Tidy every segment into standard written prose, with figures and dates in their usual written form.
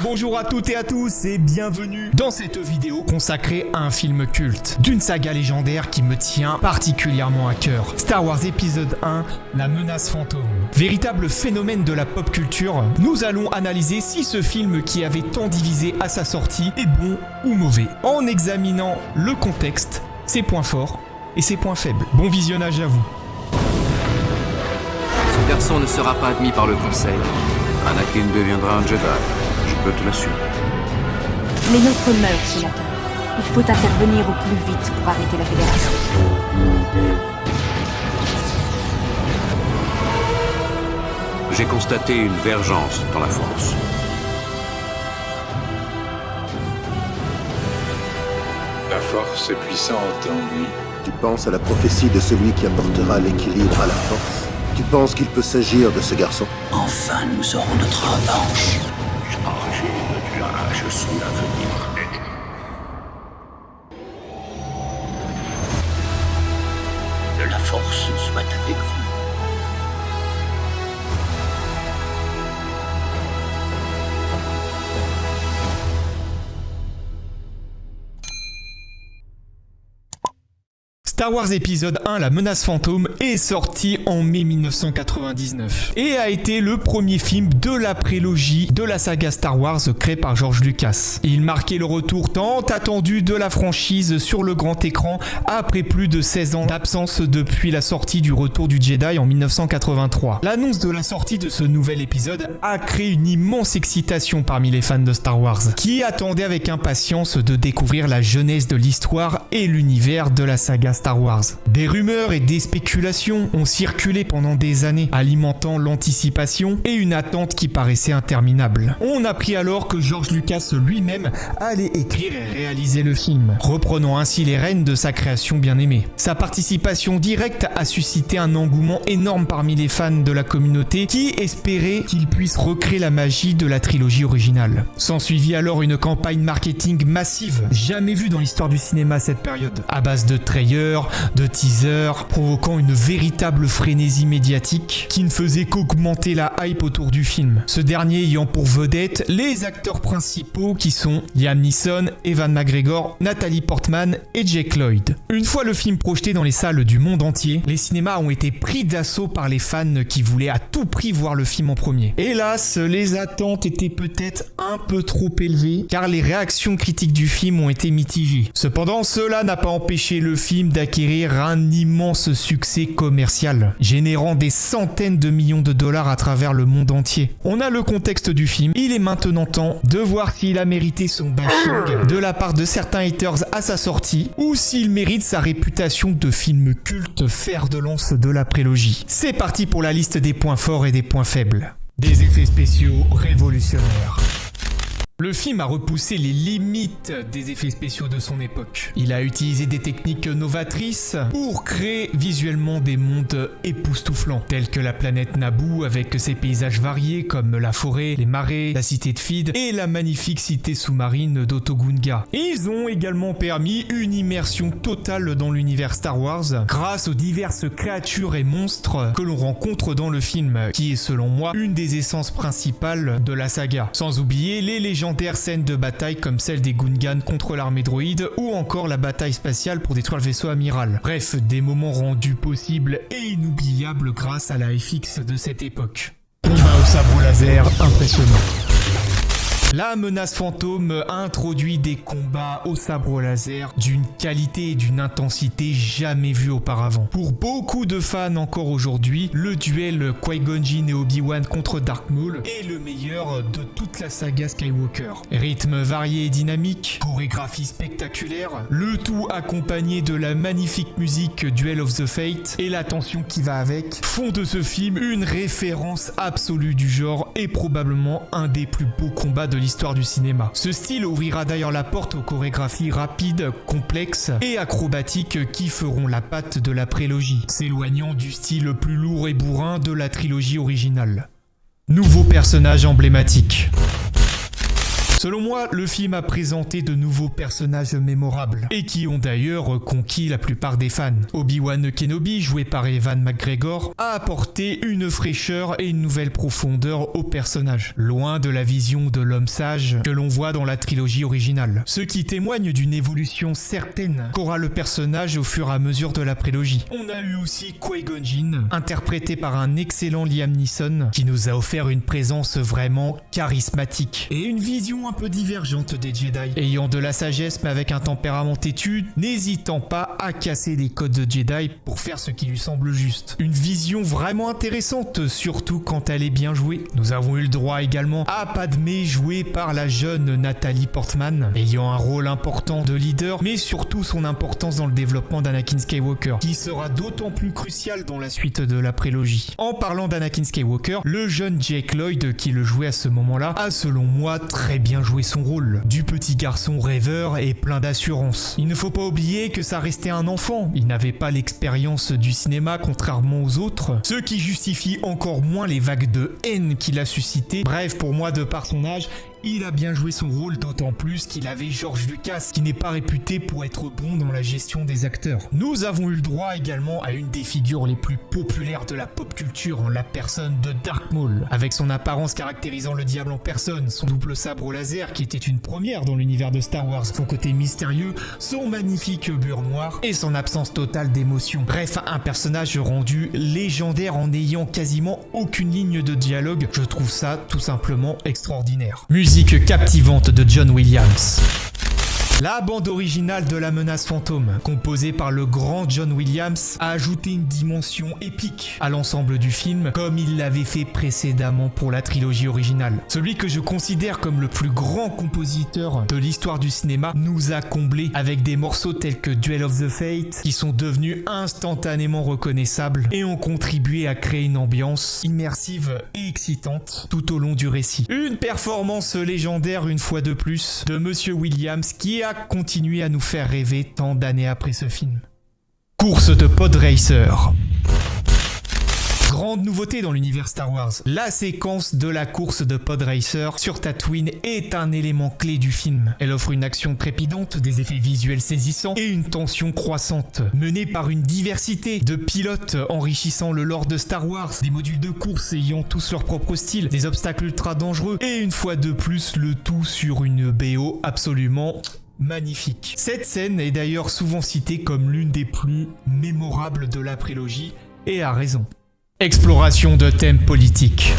Bonjour à toutes et à tous et bienvenue dans cette vidéo consacrée à un film culte, d'une saga légendaire qui me tient particulièrement à cœur. Star Wars épisode 1, la menace fantôme. Véritable phénomène de la pop culture, nous allons analyser si ce film qui avait tant divisé à sa sortie est bon ou mauvais, en examinant le contexte, ses points forts et ses points faibles. Bon visionnage à vous. Ce garçon ne sera pas admis par le conseil. Anakin deviendra un Jedi, je peux te l'assurer. Les nôtres meurent, sénateur. Il faut intervenir au plus vite pour arrêter la Fédération. J'ai constaté une vergence dans la Force. La Force est puissante en lui. Tu penses à la prophétie de celui qui apportera l'équilibre à la Force? Tu penses qu'il peut s'agir de ce garçon? Enfin, nous aurons notre revanche. Chargé de nuages sous l'avenir. Que la force soit avec vous. Star Wars épisode 1, la menace fantôme, est sorti en mai 1999 et a été le premier film de la prélogie de la saga Star Wars créée par George Lucas. Il marquait le retour tant attendu de la franchise sur le grand écran après plus de 16 ans d'absence depuis la sortie du Retour du Jedi en 1983. L'annonce de la sortie de ce nouvel épisode a créé une immense excitation parmi les fans de Star Wars qui attendaient avec impatience de découvrir la genèse de l'histoire et l'univers de la saga Star Wars. Des rumeurs et des spéculations ont circulé pendant des années, alimentant l'anticipation et une attente qui paraissait interminable. On apprit alors que George Lucas lui-même allait écrire et réaliser le film, reprenant ainsi les rênes de sa création bien-aimée. Sa participation directe a suscité un engouement énorme parmi les fans de la communauté qui espéraient qu'il puisse recréer la magie de la trilogie originale. S'ensuivit alors une campagne marketing massive, jamais vue dans l'histoire du cinéma à cette période, à base de trailers, de teasers, provoquant une véritable frénésie médiatique qui ne faisait qu'augmenter la hype autour du film. Ce dernier ayant pour vedette les acteurs principaux qui sont Liam Neeson, Ewan McGregor, Natalie Portman et Jake Lloyd. Une fois le film projeté dans les salles du monde entier, les cinémas ont été pris d'assaut par les fans qui voulaient à tout prix voir le film en premier. Hélas, les attentes étaient peut-être un peu trop élevées car les réactions critiques du film ont été mitigées. Cependant, cela n'a pas empêché le film d'acquérir un immense succès commercial, générant des centaines de millions de dollars à travers le monde entier. On a le contexte du film, il est maintenant temps de voir s'il a mérité son bashing de la part de certains haters à sa sortie, ou s'il mérite sa réputation de film culte fer de lance de la prélogie. C'est parti pour la liste des points forts et des points faibles. Des effets spéciaux révolutionnaires. Le film a repoussé les limites des effets spéciaux de son époque. Il a utilisé des techniques novatrices pour créer visuellement des mondes époustouflants, tels que la planète Naboo avec ses paysages variés comme la forêt, les marais, la cité de Feed et la magnifique cité sous-marine d'Otogunga. Ils ont également permis une immersion totale dans l'univers Star Wars grâce aux diverses créatures et monstres que l'on rencontre dans le film, qui est selon moi une des essences principales de la saga. Sans oublier les légendaires scènes de bataille comme celle des Gungans contre l'armée droïde ou encore la bataille spatiale pour détruire le vaisseau amiral. Bref, des moments rendus possibles et inoubliables grâce à la FX de cette époque. Combat au sabre laser impressionnant. La menace fantôme introduit des combats au sabre laser d'une qualité et d'une intensité jamais vues auparavant. Pour beaucoup de fans encore aujourd'hui, le duel Qui-Gon Jinn et Obi-Wan contre Darth Maul est le meilleur de toute la saga Skywalker. Rythme varié et dynamique, chorégraphie spectaculaire, le tout accompagné de la magnifique musique Duel of the Fate et la tension qui va avec, font de ce film une référence absolue du genre et probablement un des plus beaux combats de l'histoire du cinéma. Ce style ouvrira d'ailleurs la porte aux chorégraphies rapides, complexes et acrobatiques qui feront la patte de la prélogie, s'éloignant du style plus lourd et bourrin de la trilogie originale. Nouveau personnage emblématique. Selon moi, le film a présenté de nouveaux personnages mémorables et qui ont d'ailleurs conquis la plupart des fans. Obi-Wan Kenobi, joué par Ewan McGregor, a apporté une fraîcheur et une nouvelle profondeur au personnage, loin de la vision de l'homme sage que l'on voit dans la trilogie originale. Ce qui témoigne d'une évolution certaine qu'aura le personnage au fur et à mesure de la prélogie. On a eu aussi Qui-Gon Jinn, interprété par un excellent Liam Neeson, qui nous a offert une présence vraiment charismatique et une vision un peu divergente des Jedi, ayant de la sagesse mais avec un tempérament têtu, n'hésitant pas à casser les codes de Jedi pour faire ce qui lui semble juste. Une vision vraiment intéressante, surtout quand elle est bien jouée. Nous avons eu le droit également à Padmé, jouée par la jeune Natalie Portman, ayant un rôle important de leader, mais surtout son importance dans le développement d'Anakin Skywalker, qui sera d'autant plus crucial dans la suite de la prélogie. En parlant d'Anakin Skywalker, le jeune Jake Lloyd qui le jouait à ce moment-là a selon moi très bien joué son rôle, du petit garçon rêveur et plein d'assurance. Il ne faut pas oublier que ça restait un enfant, il n'avait pas l'expérience du cinéma contrairement aux autres, ce qui justifie encore moins les vagues de haine qu'il a suscité. Bref, pour moi, de par son âge, il a bien joué son rôle, d'autant plus qu'il avait George Lucas, qui n'est pas réputé pour être bon dans la gestion des acteurs. Nous avons eu le droit également à une des figures les plus populaires de la pop culture, en la personne de Darth Maul. Avec son apparence caractérisant le diable en personne, son double sabre au laser qui était une première dans l'univers de Star Wars, son côté mystérieux, son magnifique beurre noir et son absence totale d'émotion. Bref, un personnage rendu légendaire en n'ayant quasiment aucune ligne de dialogue. Je trouve ça tout simplement extraordinaire. Musique captivante de John Williams. La bande originale de La Menace Fantôme, composée par le grand John Williams, a ajouté une dimension épique à l'ensemble du film, comme il l'avait fait précédemment pour la trilogie originale. Celui que je considère comme le plus grand compositeur de l'histoire du cinéma nous a comblés avec des morceaux tels que Duel of the Fate, qui sont devenus instantanément reconnaissables et ont contribué à créer une ambiance immersive et excitante tout au long du récit. Une performance légendaire une fois de plus de Monsieur Williams qui a continué à nous faire rêver tant d'années après ce film. Course de pod racer. Grande nouveauté dans l'univers Star Wars, la séquence de la course de pod racer sur Tatooine est un élément clé du film. Elle offre une action trépidante, des effets visuels saisissants et une tension croissante, menée par une diversité de pilotes enrichissant le lore de Star Wars, des modules de course ayant tous leur propre style, des obstacles ultra dangereux et une fois de plus le tout sur une BO absolument magnifique. Cette scène est d'ailleurs souvent citée comme l'une des plus mémorables de la prélogie, et à raison. Exploration de thèmes politiques.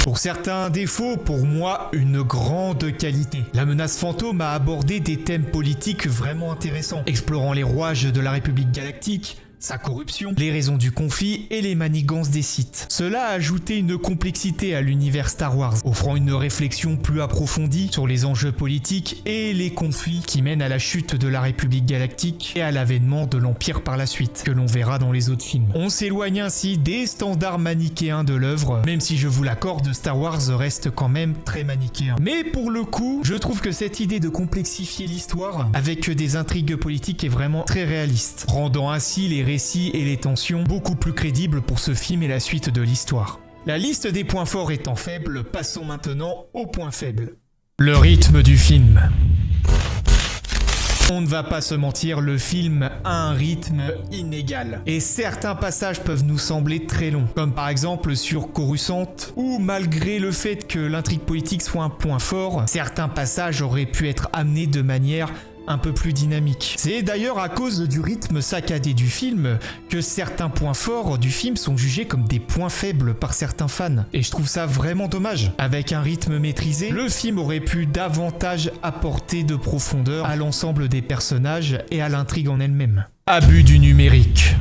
Pour certains défauts, pour moi, une grande qualité. La Menace Fantôme a abordé des thèmes politiques vraiment intéressants, explorant les rouages de la République Galactique, sa corruption, les raisons du conflit et les manigances des Sith. Cela a ajouté une complexité à l'univers Star Wars, offrant une réflexion plus approfondie sur les enjeux politiques et les conflits qui mènent à la chute de la République Galactique et à l'avènement de l'Empire par la suite, que l'on verra dans les autres films. On s'éloigne ainsi des standards manichéens de l'œuvre, même si je vous l'accorde, Star Wars reste quand même très manichéen. Mais pour le coup, je trouve que cette idée de complexifier l'histoire avec des intrigues politiques est vraiment très réaliste, rendant ainsi les récits et les tensions beaucoup plus crédibles pour ce film et la suite de l'histoire. La liste des points forts étant faible, passons maintenant aux points faibles. Le rythme du film. On ne va pas se mentir, le film a un rythme inégal. Et certains passages peuvent nous sembler très longs, comme par exemple sur Coruscant, où malgré le fait que l'intrigue politique soit un point fort, certains passages auraient pu être amenés de manière un peu plus dynamique. C'est d'ailleurs à cause du rythme saccadé du film que certains points forts du film sont jugés comme des points faibles par certains fans. Et je trouve ça vraiment dommage. Avec un rythme maîtrisé, le film aurait pu davantage apporter de profondeur à l'ensemble des personnages et à l'intrigue en elle-même. Abus du numérique.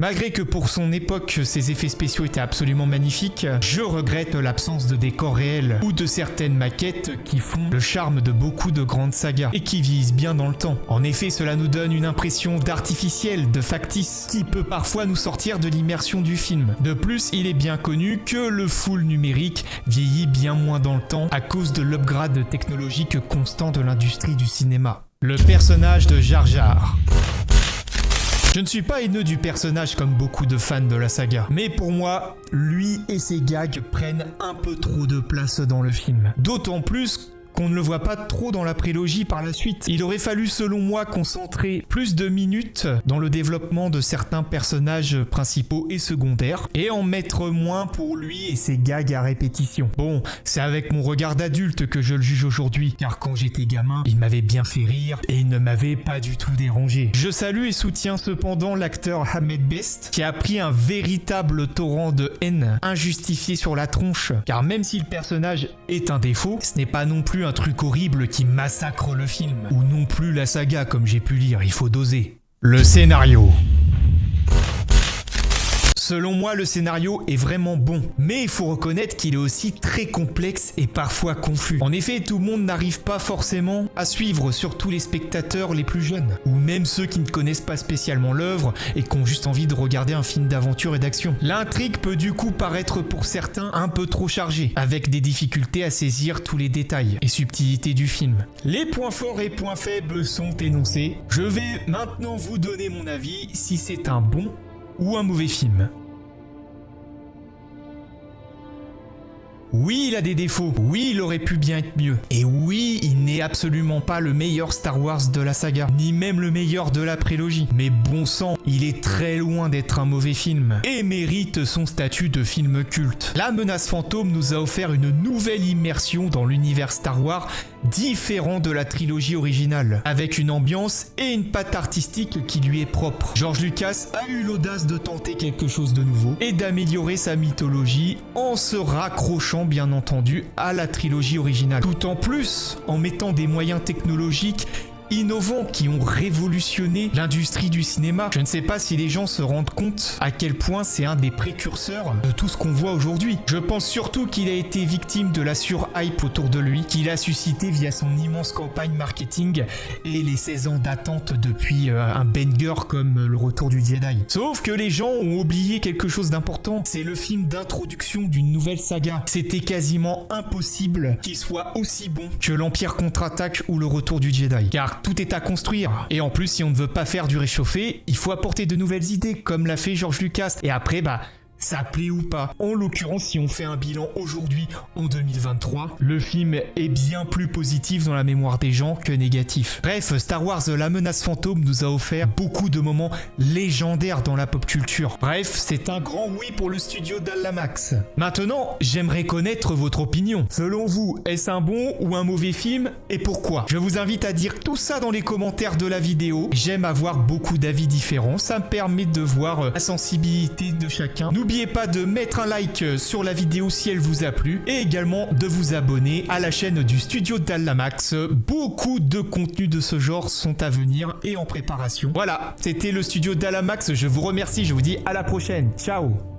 Malgré que pour son époque, ses effets spéciaux étaient absolument magnifiques, je regrette l'absence de décors réels ou de certaines maquettes qui font le charme de beaucoup de grandes sagas et qui vieillissent bien dans le temps. En effet, cela nous donne une impression d'artificiel, de factice, qui peut parfois nous sortir de l'immersion du film. De plus, il est bien connu que le full numérique vieillit bien moins dans le temps à cause de l'upgrade technologique constant de l'industrie du cinéma. Le personnage de Jar Jar. Je ne suis pas haineux du personnage comme beaucoup de fans de la saga, mais pour moi, lui et ses gags prennent un peu trop de place dans le film. D'autant plus qu'on ne le voit pas trop dans la prélogie par la suite. Il aurait fallu, selon moi, concentrer plus de minutes dans le développement de certains personnages principaux et secondaires, et en mettre moins pour lui et ses gags à répétition. Bon, c'est avec mon regard d'adulte que je le juge aujourd'hui, car quand j'étais gamin, il m'avait bien fait rire, et il ne m'avait pas du tout dérangé. Je salue et soutiens cependant l'acteur Ahmed Best, qui a pris un véritable torrent de haine injustifié sur la tronche, car même si le personnage est un défaut, ce n'est pas non plus un truc horrible qui massacre le film, ou non plus la saga comme j'ai pu lire, il faut doser. Le scénario. Selon moi, le scénario est vraiment bon, mais il faut reconnaître qu'il est aussi très complexe et parfois confus. En effet, tout le monde n'arrive pas forcément à suivre, surtout les spectateurs les plus jeunes, ou même ceux qui ne connaissent pas spécialement l'œuvre et qui ont juste envie de regarder un film d'aventure et d'action. L'intrigue peut du coup paraître pour certains un peu trop chargée, avec des difficultés à saisir tous les détails et subtilités du film. Les points forts et points faibles sont énoncés. Je vais maintenant vous donner mon avis si c'est un bon ou un mauvais film. Oui, il a des défauts. Oui, il aurait pu bien être mieux. Et oui, il n'est absolument pas le meilleur Star Wars de la saga, ni même le meilleur de la prélogie. Mais bon sang, il est très loin d'être un mauvais film et mérite son statut de film culte. La Menace Fantôme nous a offert une nouvelle immersion dans l'univers Star Wars différent de la trilogie originale, avec une ambiance et une patte artistique qui lui est propre. George Lucas a eu l'audace de tenter quelque chose de nouveau et d'améliorer sa mythologie en se raccrochant bien entendu à la trilogie originale, tout en plus en mettant des moyens technologiques innovants qui ont révolutionné l'industrie du cinéma. Je ne sais pas si les gens se rendent compte à quel point c'est un des précurseurs de tout ce qu'on voit aujourd'hui. Je pense surtout qu'il a été victime de la surhype autour de lui, qu'il a suscité via son immense campagne marketing et les 16 ans d'attente depuis un banger comme Le Retour du Jedi. Sauf que les gens ont oublié quelque chose d'important, c'est le film d'introduction d'une nouvelle saga. C'était quasiment impossible qu'il soit aussi bon que l'Empire contre-attaque ou Le Retour du Jedi, car tout est à construire. Et en plus, si on ne veut pas faire du réchauffé, il faut apporter de nouvelles idées, comme l'a fait George Lucas. Et après, ça plaît ou pas. En l'occurrence, si on fait un bilan aujourd'hui, en 2023, le film est bien plus positif dans la mémoire des gens que négatif. Bref, Star Wars La Menace Fantôme nous a offert beaucoup de moments légendaires dans la pop culture. Bref, c'est un grand oui pour le studio d'Allamax. Maintenant, j'aimerais connaître votre opinion. Selon vous, est-ce un bon ou un mauvais film et pourquoi? Je vous invite à dire tout ça dans les commentaires de la vidéo. J'aime avoir beaucoup d'avis différents, ça me permet de voir la sensibilité de chacun. N'oubliez pas de mettre un like sur la vidéo si elle vous a plu et également de vous abonner à la chaîne du studio d'Allamax. Beaucoup de contenus de ce genre sont à venir et en préparation. Voilà, c'était le studio d'Allamax. Je vous remercie, je vous dis à la prochaine. Ciao!